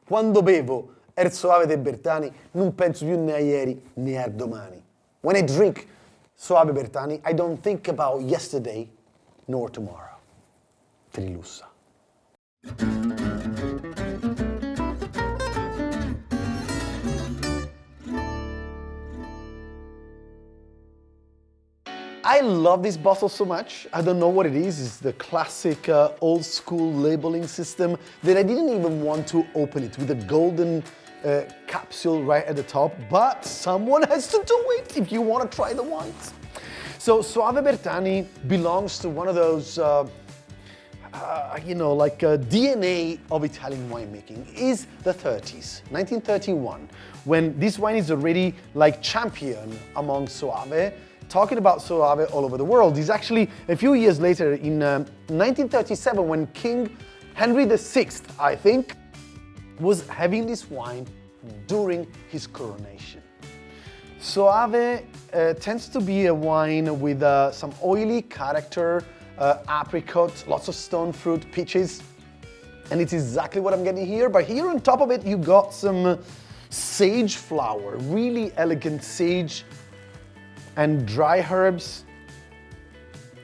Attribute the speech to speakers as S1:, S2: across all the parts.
S1: Quando bevo Soave Bertani, non penso più né a ieri né a domani. When I drink Soave Bertani, I don't think about yesterday nor tomorrow. Trilussa. I love this bottle so much. I don't know what it is. It's the classic old school labeling system that I didn't even want to open it with a golden capsule right at the top, but someone has to do it if you want to try the wines. So Soave Bertani belongs to one of those, DNA of Italian winemaking. Is the 30s, 1931, when this wine is already like champion among Soave. Talking about Soave all over the world is actually a few years later in 1937 when King Henry VI, I think, was having this wine during his coronation. Soave tends to be a wine with some oily character, apricot, lots of stone fruit, peaches, and it's exactly what I'm getting here. But here on top of it, you got some sage flower, really elegant sage and dry herbs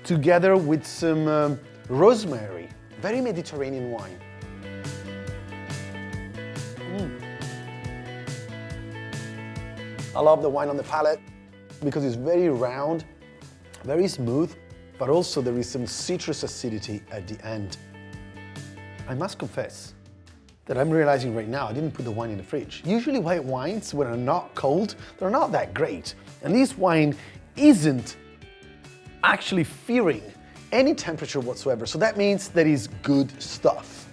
S1: together with some rosemary. Very Mediterranean wine. I love the wine on the palate because it's very round, very smooth, but also there is some citrus acidity at the end. I must confess that I'm realizing right now I didn't put the wine in the fridge. Usually white wines, when they're not cold, they're not that great. And this wine isn't actually fearing any temperature whatsoever. So that means that it's good stuff.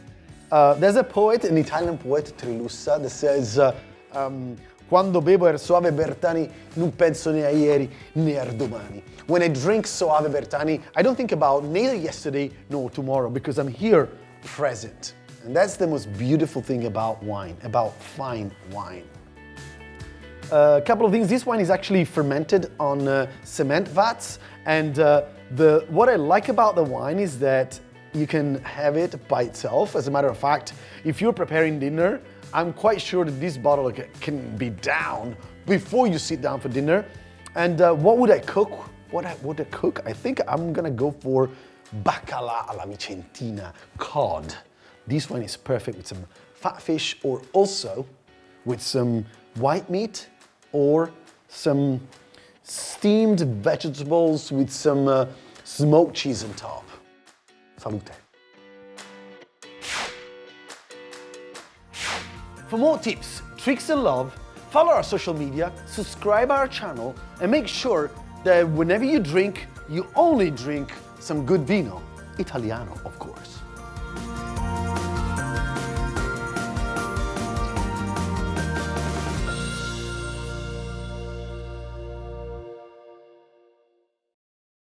S1: There's a poet, an Italian poet, Trilussa, that says, quando bevo Soave Bertani, non penso né a ieri né a domani. When I drink Soave Bertani, I don't think about neither yesterday nor tomorrow because I'm here present. And that's the most beautiful thing about wine, about fine wine. A couple of things. This wine is actually fermented on cement vats, and what I like about the wine is that you can have it by itself. As a matter of fact, if you're preparing dinner, I'm quite sure that this bottle can be down before you sit down for dinner. And what would I cook? I think I'm gonna go for bacala alla vicentina, cod. This one is perfect with some fat fish or also with some white meat or some steamed vegetables with some smoked cheese on top. Salute. For more tips, tricks and love, follow our social media, subscribe our channel, and make sure that whenever you drink, you only drink some good vino. Italiano, of course.